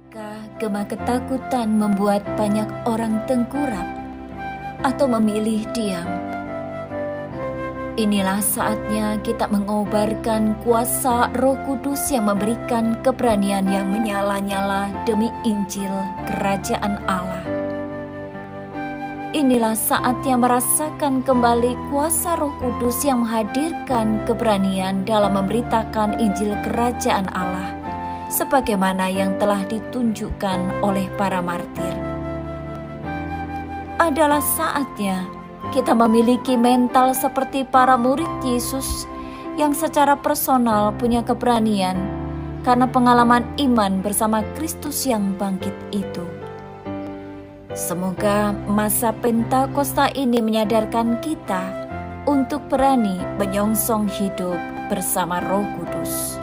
Apakah gema ketakutan membuat banyak orang tengkurap atau memilih diam? Inilah saatnya kita mengobarkan kuasa Roh Kudus yang memberikan keberanian yang menyala-nyala demi Injil Kerajaan Allah. Inilah saatnya merasakan kembali kuasa Roh Kudus yang menghadirkan keberanian dalam memberitakan Injil Kerajaan Allah, sebagaimana yang telah ditunjukkan oleh para martir. Adalah saatnya kita memiliki mental seperti para murid Yesus yang secara personal punya keberanian karena pengalaman iman bersama Kristus yang bangkit itu. Semoga masa Pentakosta ini menyadarkan kita untuk berani menyongsong hidup bersama Roh Kudus.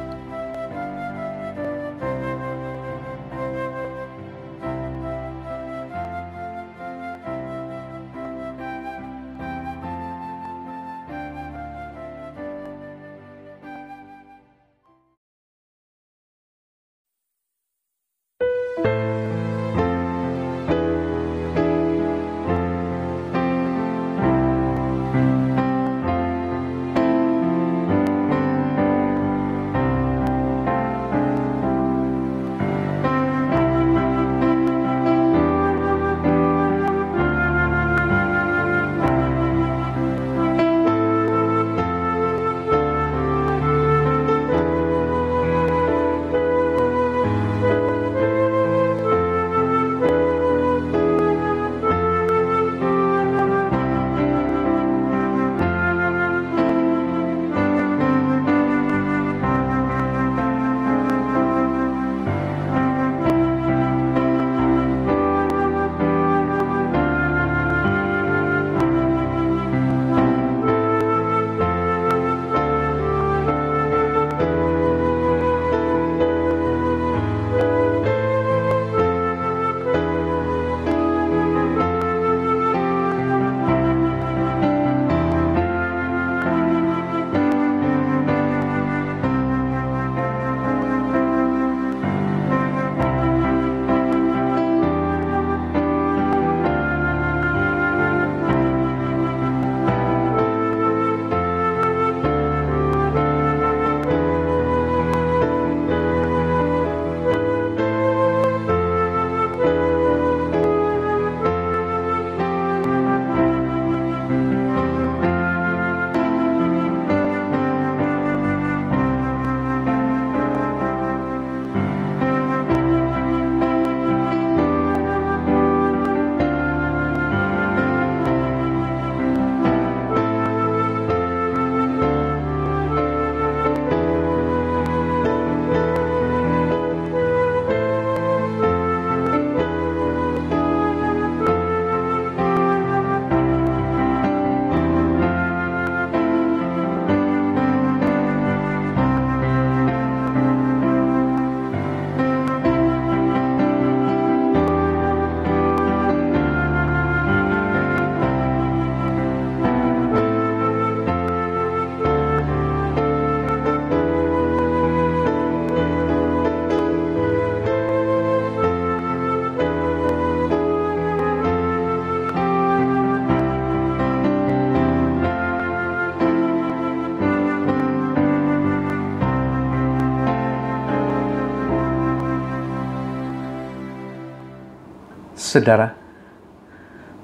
Saudara,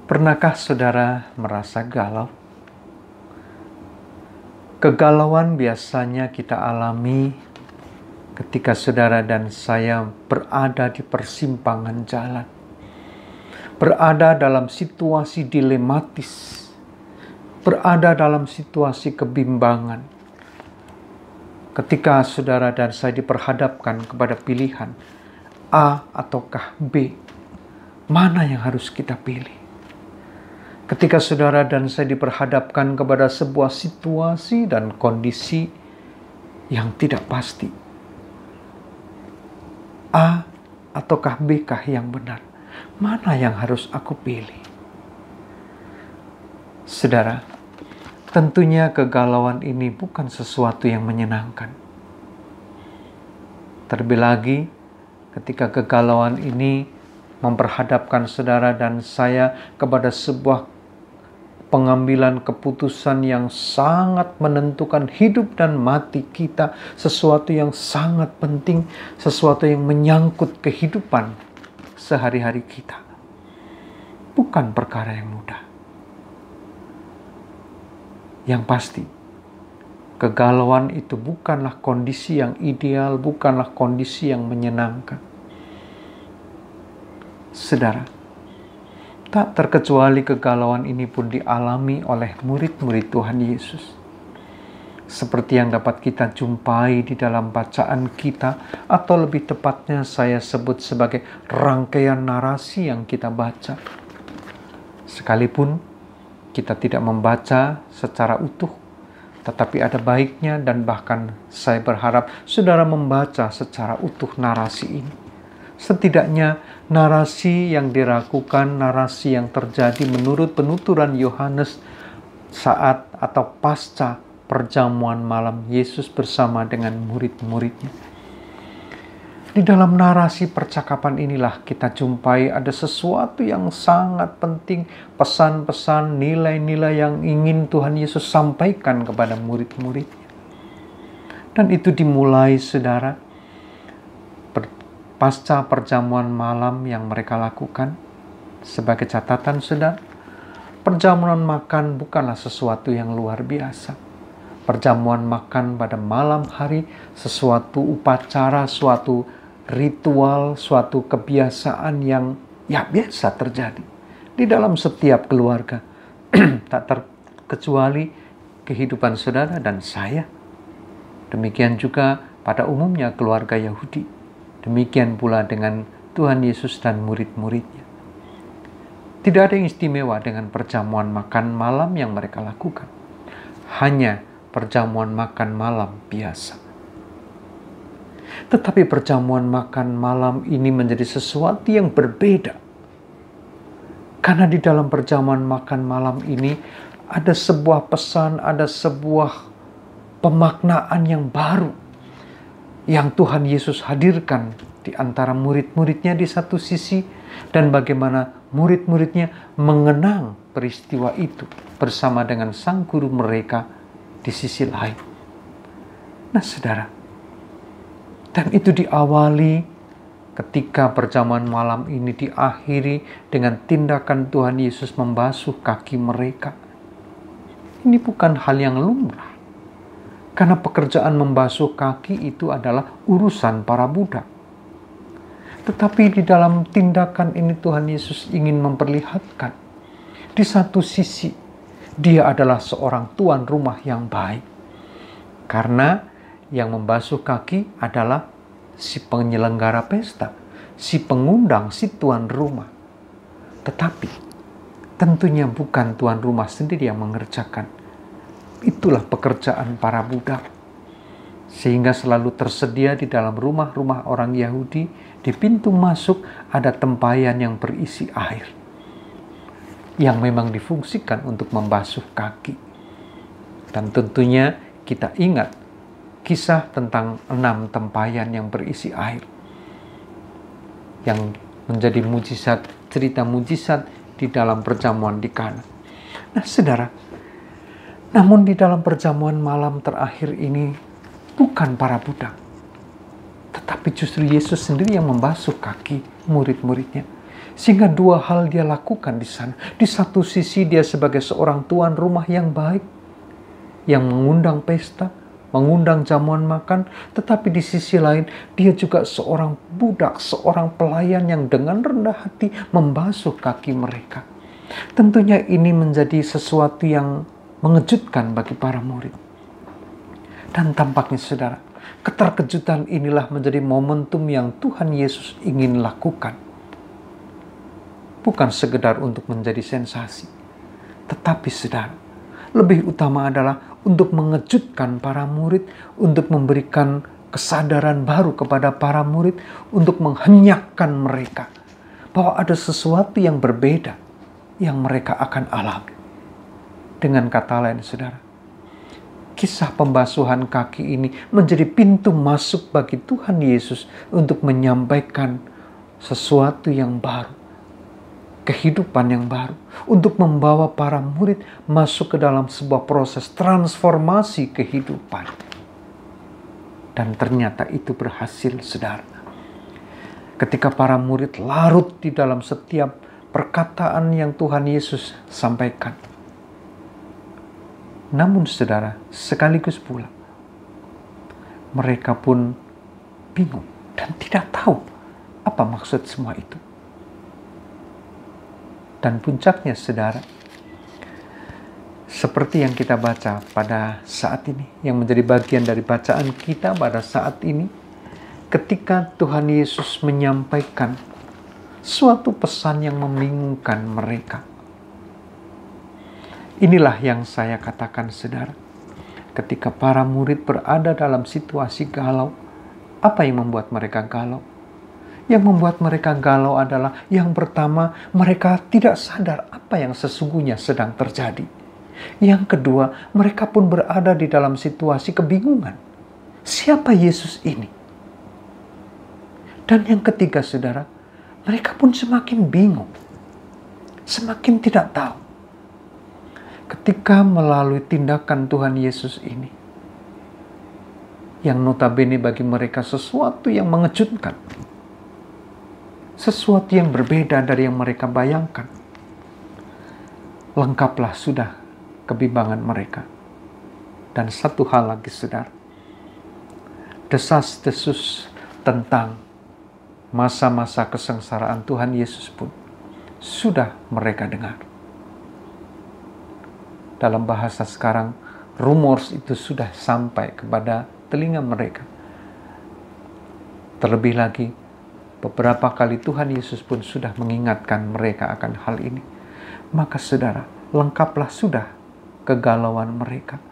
pernahkah saudara merasa galau? Kegalauan biasanya kita alami ketika saudara dan saya berada di persimpangan jalan, berada dalam situasi dilematis, berada dalam situasi kebimbangan. Ketika saudara dan saya diperhadapkan kepada pilihan A ataukah B, mana yang harus kita pilih? Ketika saudara dan saya diperhadapkan kepada sebuah situasi dan kondisi yang tidak pasti, A ataukah B kah yang benar? Mana yang harus aku pilih? Saudara, tentunya kegalauan ini bukan sesuatu yang menyenangkan. Terlebih lagi ketika kegalauan ini memperhadapkan saudara dan saya kepada sebuah pengambilan keputusan yang sangat menentukan hidup dan mati kita, sesuatu yang sangat penting, sesuatu yang menyangkut kehidupan sehari-hari kita. Bukan perkara yang mudah. Yang pasti, kegalauan itu bukanlah kondisi yang ideal, bukanlah kondisi yang menyenangkan. Saudara, tak terkecuali kegalauan ini pun dialami oleh murid-murid Tuhan Yesus. Seperti yang dapat kita jumpai di dalam bacaan kita, atau lebih tepatnya saya sebut sebagai rangkaian narasi yang kita baca. Sekalipun kita tidak membaca secara utuh, tetapi ada baiknya dan bahkan saya berharap saudara membaca secara utuh narasi ini. Setidaknya narasi yang diragukan, narasi yang terjadi menurut penuturan Yohanes saat atau pasca perjamuan malam Yesus bersama dengan murid-muridnya. Di dalam narasi percakapan inilah kita jumpai ada sesuatu yang sangat penting, pesan-pesan, nilai-nilai yang ingin Tuhan Yesus sampaikan kepada murid-muridnya. Dan itu dimulai, saudara, pasca perjamuan malam yang mereka lakukan. Sebagai catatan, saudara, perjamuan makan bukanlah sesuatu yang luar biasa. Perjamuan makan pada malam hari sesuatu upacara, suatu ritual, suatu kebiasaan yang biasa terjadi di dalam setiap keluarga. Tak terkecuali kehidupan saudara dan saya. Demikian juga pada umumnya keluarga Yahudi. Demikian pula dengan Tuhan Yesus dan murid-muridnya. Tidak ada yang istimewa dengan perjamuan makan malam yang mereka lakukan. Hanya perjamuan makan malam biasa. Tetapi perjamuan makan malam ini menjadi sesuatu yang berbeda. Karena di dalam perjamuan makan malam ini ada sebuah pesan, ada sebuah pemaknaan yang baru yang Tuhan Yesus hadirkan di antara murid-muridnya di satu sisi, dan bagaimana murid-muridnya mengenang peristiwa itu bersama dengan sang guru mereka di sisi lain. Nah, saudara, dan itu diawali ketika perjamuan malam ini diakhiri dengan tindakan Tuhan Yesus membasuh kaki mereka. Ini bukan hal yang lumrah. Karena pekerjaan membasuh kaki itu adalah urusan para budak. Tetapi di dalam tindakan ini Tuhan Yesus ingin memperlihatkan, di satu sisi dia adalah seorang tuan rumah yang baik. Karena yang membasuh kaki adalah si penyelenggara pesta, si pengundang, si tuan rumah. Tetapi tentunya bukan tuan rumah sendiri yang mengerjakan. Itulah pekerjaan para budak. Sehingga selalu tersedia di dalam rumah-rumah orang Yahudi, di pintu masuk ada tempayan yang berisi air, yang memang difungsikan untuk membasuh kaki. Dan tentunya kita ingat kisah tentang 6 tempayan yang berisi air, yang menjadi mujizat, cerita mujizat di dalam perjamuan di Kana. Nah, saudara, namun di dalam perjamuan malam terakhir ini bukan para budak, tetapi justru Yesus sendiri yang membasuh kaki murid-muridnya. Sehingga 2 hal dia lakukan di sana. Di satu sisi dia sebagai seorang tuan rumah yang baik, yang mengundang pesta, mengundang jamuan makan, tetapi di sisi lain dia juga seorang budak, seorang pelayan yang dengan rendah hati membasuh kaki mereka. Tentunya ini menjadi sesuatu yang mengejutkan bagi para murid. Dan tampaknya, saudara, keterkejutan inilah menjadi momentum yang Tuhan Yesus ingin lakukan. Bukan sekedar untuk menjadi sensasi, tetapi, saudara, lebih utama adalah untuk mengejutkan para murid, untuk memberikan kesadaran baru kepada para murid, untuk menghenyakkan mereka bahwa ada sesuatu yang berbeda yang mereka akan alami. Dengan kata lain, saudara, kisah pembasuhan kaki ini menjadi pintu masuk bagi Tuhan Yesus untuk menyampaikan sesuatu yang baru, kehidupan yang baru, untuk membawa para murid masuk ke dalam sebuah proses transformasi kehidupan. Dan ternyata itu berhasil, saudara. Ketika para murid larut di dalam setiap perkataan yang Tuhan Yesus sampaikan. Namun saudara, sekaligus pula mereka pun bingung dan tidak tahu apa maksud semua itu. Dan puncaknya saudara, seperti yang kita baca pada saat ini, yang menjadi bagian dari bacaan kita pada saat ini, ketika Tuhan Yesus menyampaikan suatu pesan yang membingungkan mereka. Inilah yang saya katakan saudara, ketika para murid berada dalam situasi galau, apa yang membuat mereka galau? Yang membuat mereka galau adalah yang pertama, mereka tidak sadar apa yang sesungguhnya sedang terjadi. Yang kedua, mereka pun berada di dalam situasi kebingungan. Siapa Yesus ini? Dan yang ketiga saudara, mereka pun semakin bingung, semakin tidak tahu. Ketika melalui tindakan Tuhan Yesus ini, yang notabene bagi mereka sesuatu yang mengejutkan, sesuatu yang berbeda dari yang mereka bayangkan, lengkaplah sudah kebimbangan mereka. Dan satu hal lagi saudara, desas-desus tentang masa-masa kesengsaraan Tuhan Yesus pun sudah mereka dengar. Dalam bahasa sekarang, rumors itu sudah sampai kepada telinga mereka. Terlebih lagi, beberapa kali Tuhan Yesus pun sudah mengingatkan mereka akan hal ini. Maka saudara, lengkaplah sudah kegalauan mereka.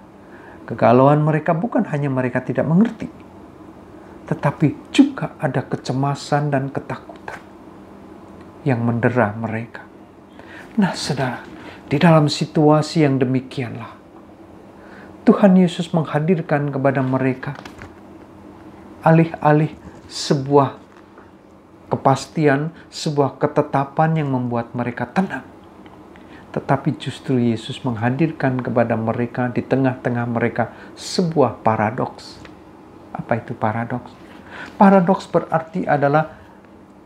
Kegalauan mereka bukan hanya mereka tidak mengerti, tetapi juga ada kecemasan dan ketakutan yang mendera mereka. Nah saudara, di dalam situasi yang demikianlah, Tuhan Yesus menghadirkan kepada mereka alih-alih sebuah kepastian, sebuah ketetapan yang membuat mereka tenang. Tetapi justru Yesus menghadirkan kepada mereka, di tengah-tengah mereka, sebuah paradoks. Apa itu paradoks? Paradoks berarti adalah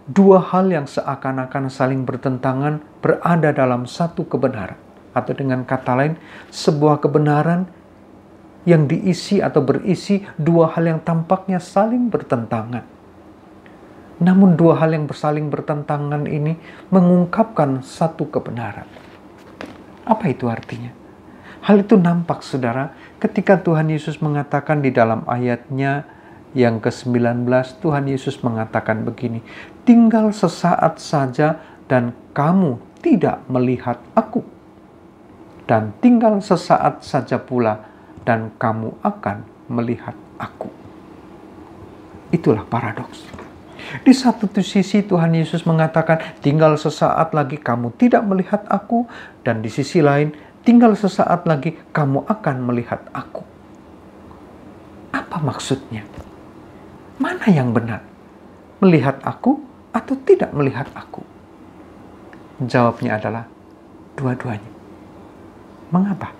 dua hal yang seakan-akan saling bertentangan berada dalam satu kebenaran. Atau dengan kata lain, sebuah kebenaran yang diisi atau berisi dua hal yang tampaknya saling bertentangan. Namun dua hal yang saling bertentangan ini mengungkapkan satu kebenaran. Apa itu artinya? Hal itu nampak saudara ketika Tuhan Yesus mengatakan di dalam ayatnya yang ke-19, Tuhan Yesus mengatakan begini, tinggal sesaat saja dan kamu tidak melihat aku. Dan tinggal sesaat saja pula dan kamu akan melihat aku. Itulah paradoks. Di satu sisi Tuhan Yesus mengatakan, tinggal sesaat lagi kamu tidak melihat aku. Dan di sisi lain, tinggal sesaat lagi kamu akan melihat aku. Apa maksudnya? Mana yang benar? Melihat aku atau tidak melihat aku? Jawabnya adalah dua-duanya. Mengapa?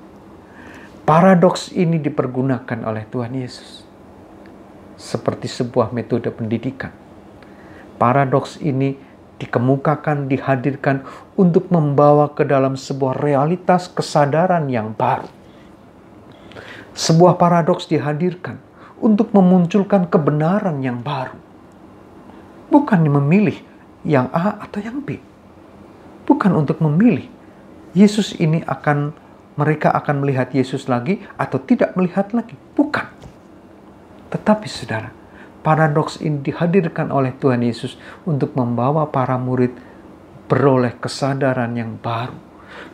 Paradoks ini dipergunakan oleh Tuhan Yesus seperti sebuah metode pendidikan. Paradoks ini dikemukakan, dihadirkan untuk membawa ke dalam sebuah realitas kesadaran yang baru. Sebuah paradoks dihadirkan untuk memunculkan kebenaran yang baru. Bukan memilih yang A atau yang B. Bukan untuk memilih Yesus ini mereka akan melihat Yesus lagi atau tidak melihat lagi. Bukan. Tetapi saudara, paradoks ini dihadirkan oleh Tuhan Yesus untuk membawa para murid beroleh kesadaran yang baru.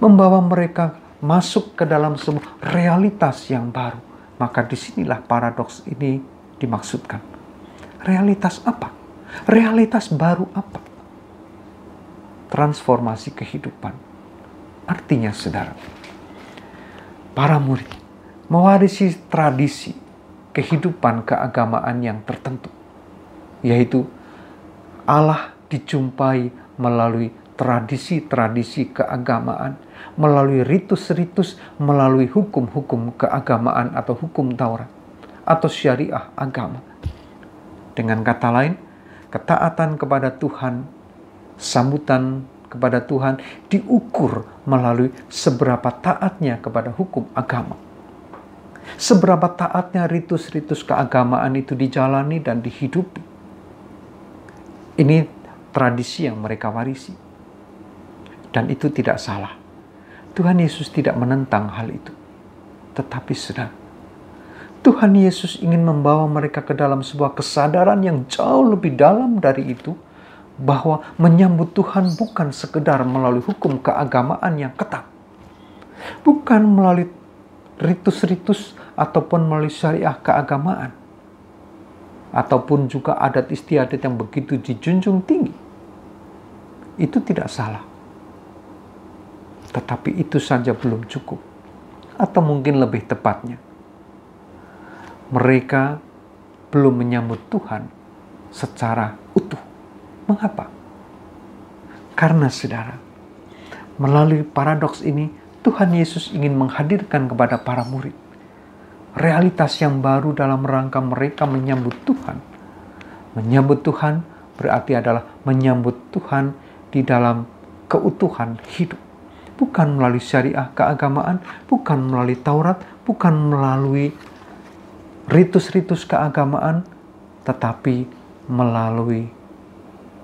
Membawa mereka masuk ke dalam sebuah realitas yang baru. Maka disinilah paradoks ini dimaksudkan. Realitas apa? Realitas baru apa? Transformasi kehidupan. Artinya saudara, para murid mewarisi tradisi kehidupan keagamaan yang tertentu, yaitu Allah dijumpai melalui tradisi-tradisi keagamaan, melalui ritus-ritus, melalui hukum-hukum keagamaan atau hukum Taurat atau syariah agama. Dengan kata lain, ketaatan kepada Tuhan, sambutan kepada Tuhan diukur melalui seberapa taatnya kepada hukum agama. Seberapa taatnya ritus-ritus keagamaan itu dijalani dan dihidupi. Ini tradisi yang mereka warisi. Dan itu tidak salah. Tuhan Yesus tidak menentang hal itu. Tetapi saudara, Tuhan Yesus ingin membawa mereka ke dalam sebuah kesadaran yang jauh lebih dalam dari itu, bahwa menyambut Tuhan bukan sekedar melalui hukum keagamaan yang ketat, bukan melalui ritus-ritus ataupun melalui syariah keagamaan, ataupun juga adat istiadat yang begitu dijunjung tinggi. Itu tidak salah. Tetapi itu saja belum cukup. Atau mungkin lebih tepatnya, mereka belum menyambut Tuhan secara utuh. Mengapa? Karena saudara, melalui paradoks ini, Tuhan Yesus ingin menghadirkan kepada para murid realitas yang baru dalam rangka mereka menyambut Tuhan. Menyambut Tuhan berarti adalah menyambut Tuhan di dalam keutuhan hidup. Bukan melalui syariah keagamaan, bukan melalui Taurat, bukan melalui ritus-ritus keagamaan, tetapi melalui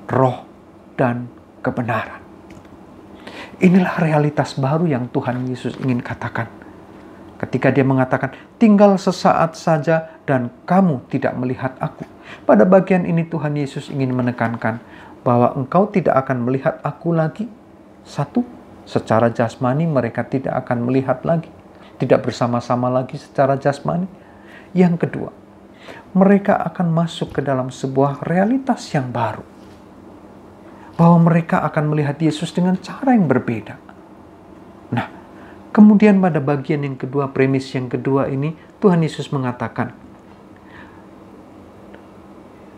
roh dan kebenaran. Inilah realitas baru yang Tuhan Yesus ingin katakan. Ketika dia mengatakan, tinggal sesaat saja dan kamu tidak melihat aku. Pada bagian ini Tuhan Yesus ingin menekankan bahwa engkau tidak akan melihat aku lagi. Satu, secara jasmani mereka tidak akan melihat lagi. Tidak bersama-sama lagi secara jasmani. Yang kedua, mereka akan masuk ke dalam sebuah realitas yang baru. Bahwa mereka akan melihat Yesus dengan cara yang berbeda. Nah, kemudian pada bagian yang kedua, premis yang kedua ini, Tuhan Yesus mengatakan,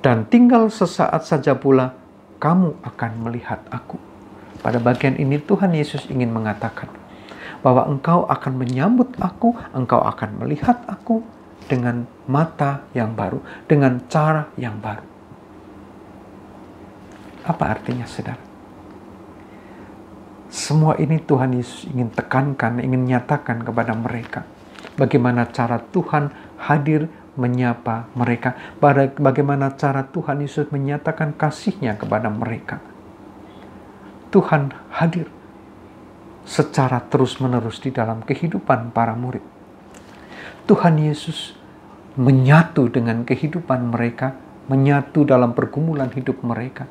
dan tinggal sesaat saja pula kamu akan melihat aku. Pada bagian ini Tuhan Yesus ingin mengatakan bahwa engkau akan menyambut aku, engkau akan melihat aku dengan mata yang baru, dengan cara yang baru. Apa artinya, saudara? Semua ini Tuhan Yesus ingin tekankan, ingin nyatakan kepada mereka. Bagaimana cara Tuhan hadir menyapa mereka. Bagaimana cara Tuhan Yesus menyatakan kasih-Nya kepada mereka. Tuhan hadir secara terus-menerus di dalam kehidupan para murid. Tuhan Yesus menyatu dengan kehidupan mereka, menyatu dalam pergumulan hidup mereka,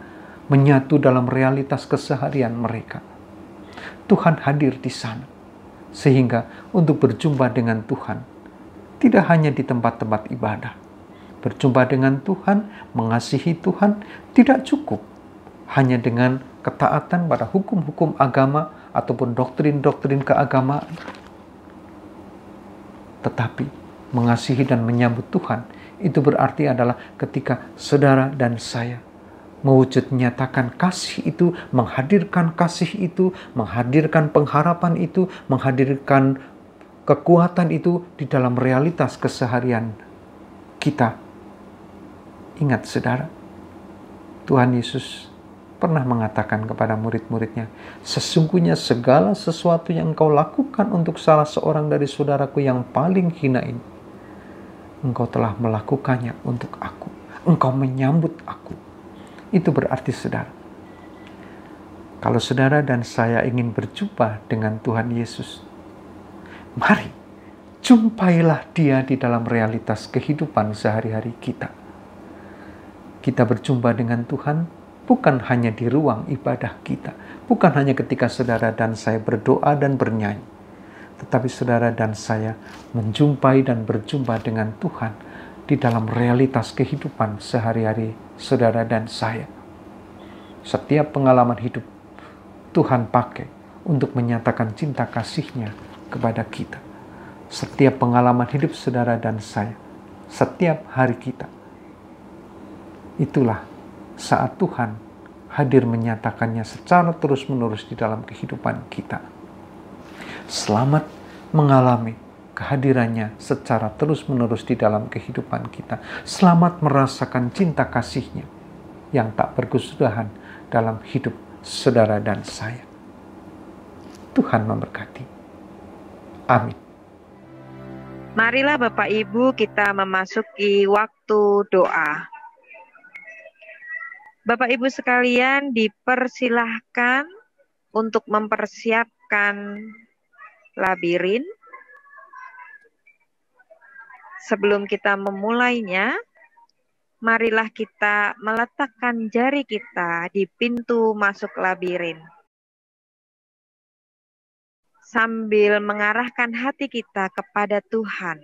menyatu dalam realitas keseharian mereka. Tuhan hadir di sana, sehingga untuk berjumpa dengan Tuhan, tidak hanya di tempat-tempat ibadah. Berjumpa dengan Tuhan, mengasihi Tuhan, tidak cukup hanya dengan ketaatan pada hukum-hukum agama ataupun doktrin-doktrin keagamaan. Tetapi mengasihi dan menyambut Tuhan, itu berarti adalah ketika saudara dan saya mewujud nyatakan kasih itu, menghadirkan kasih itu, menghadirkan pengharapan itu, menghadirkan kekuatan itu di dalam realitas keseharian kita. Ingat saudara, Tuhan Yesus pernah mengatakan kepada murid-muridnya, sesungguhnya segala sesuatu yang engkau lakukan untuk salah seorang dari saudaraku yang paling hina ini, engkau telah melakukannya untuk aku. Engkau menyambut aku. Itu berarti saudara, kalau saudara dan saya ingin berjumpa dengan Tuhan Yesus, mari jumpailah Dia di dalam realitas kehidupan sehari-hari kita. Kita berjumpa dengan Tuhan bukan hanya di ruang ibadah kita, bukan hanya ketika saudara dan saya berdoa dan bernyanyi, tetapi saudara dan saya menjumpai dan berjumpa dengan Tuhan di dalam realitas kehidupan sehari-hari saudara dan saya. Setiap pengalaman hidup Tuhan pakai untuk menyatakan cinta kasih-Nya kepada kita. setiap pengalaman hidup saudara dan saya, setiap hari kita. Itulah saat Tuhan hadir menyatakannya secara terus-menerus di dalam kehidupan kita. Selamat mengalami kehadirannya secara terus-menerus di dalam kehidupan kita. Selamat merasakan cinta kasih-Nya yang tak berkesudahan dalam hidup saudara dan saya. Tuhan memberkati. Amin. Marilah Bapak Ibu kita memasuki waktu doa. Bapak Ibu sekalian dipersilahkan untuk mempersiapkan labirin. Sebelum kita memulainya, marilah kita meletakkan jari kita di pintu masuk labirin. Sambil mengarahkan hati kita kepada Tuhan,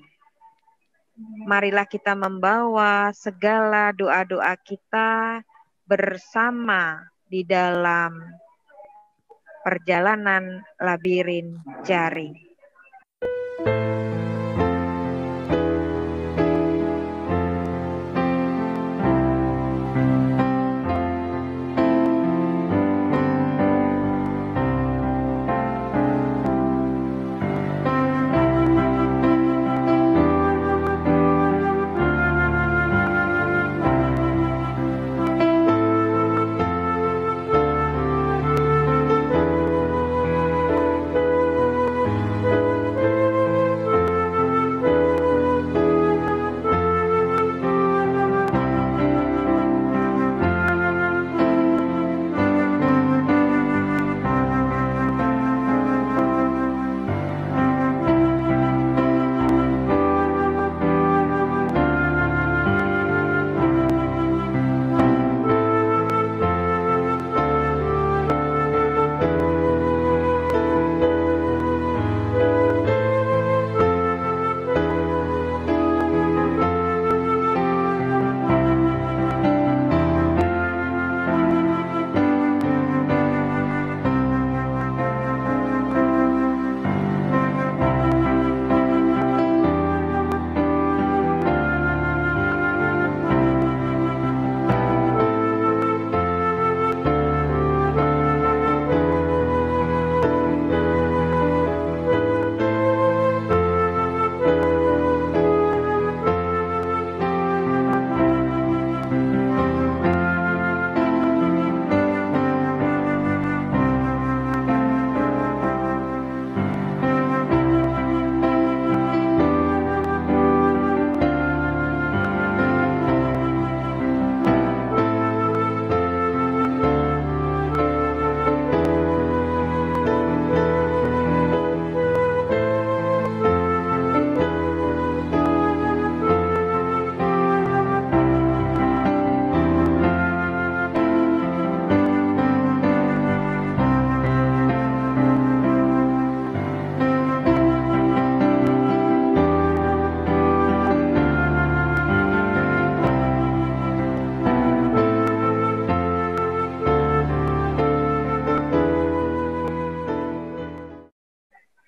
marilah kita membawa segala doa-doa kita bersama di dalam perjalanan labirin jari.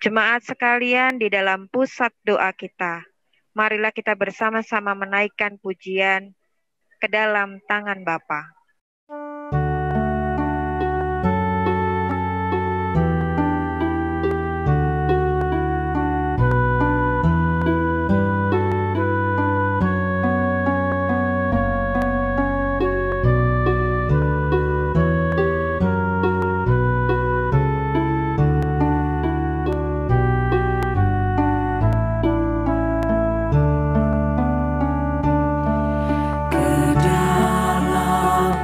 Jemaat sekalian di dalam pusat doa kita, marilah kita bersama-sama menaikkan pujian ke dalam tangan Bapa. Ke dalam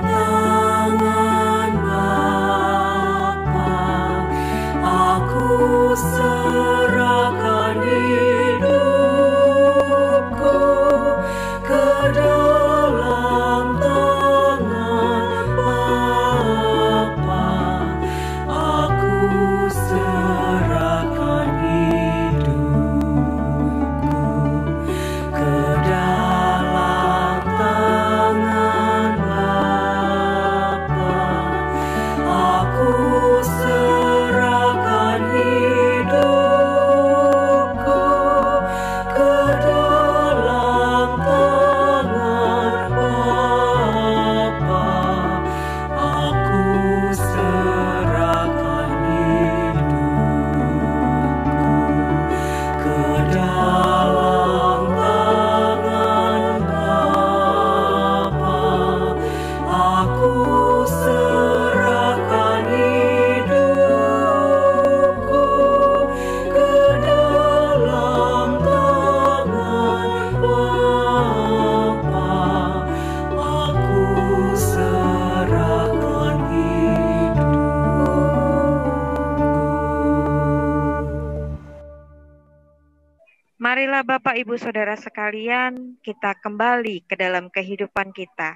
Bapak Ibu Saudara sekalian, kita kembali ke dalam kehidupan kita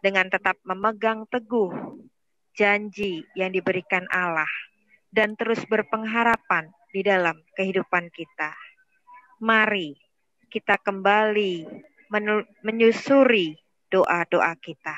dengan tetap memegang teguh janji yang diberikan Allah dan terus berpengharapan di dalam kehidupan kita. Mari kita kembali menyusuri doa-doa kita.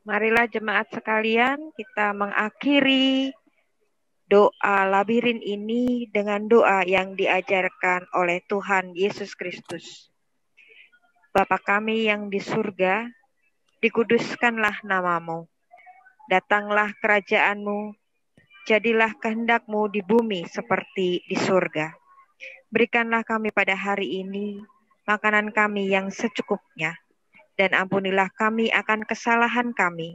Marilah jemaat sekalian, kita mengakhiri doa labirin ini dengan doa yang diajarkan oleh Tuhan Yesus Kristus. Bapa kami yang di surga, dikuduskanlah namamu. Datanglah kerajaan-Mu, jadilah kehendak-Mu di bumi seperti di surga. Berikanlah kami pada hari ini makanan kami yang secukupnya. Dan ampunilah kami akan kesalahan kami,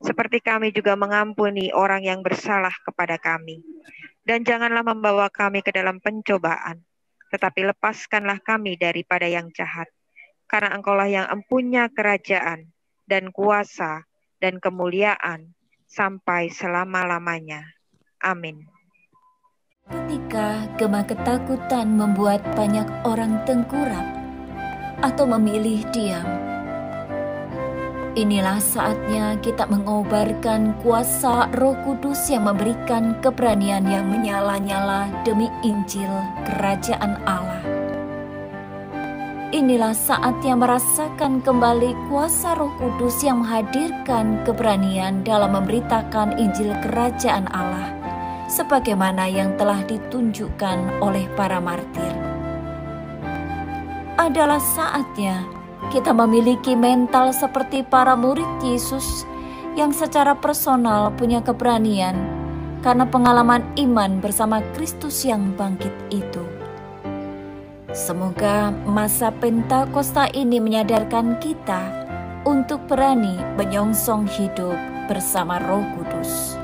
seperti kami juga mengampuni orang yang bersalah kepada kami. Dan janganlah membawa kami ke dalam pencobaan, tetapi lepaskanlah kami daripada yang jahat. Karena Engkaulah yang empunya kerajaan, dan kuasa, dan kemuliaan, sampai selama-lamanya. Amin. Ketika gema ketakutan membuat banyak orang tengkurap atau memilih diam, inilah saatnya kita mengobarkan kuasa Roh Kudus yang memberikan keberanian yang menyala-nyala demi Injil Kerajaan Allah. Inilah saatnya merasakan kembali kuasa Roh Kudus yang menghadirkan keberanian dalam memberitakan Injil Kerajaan Allah, sebagaimana yang telah ditunjukkan oleh para martir. Adalah saatnya kita memiliki mental seperti para murid Yesus yang secara personal punya keberanian karena pengalaman iman bersama Kristus yang bangkit itu. Semoga masa Pentakosta ini menyadarkan kita untuk berani menyongsong hidup bersama Roh Kudus.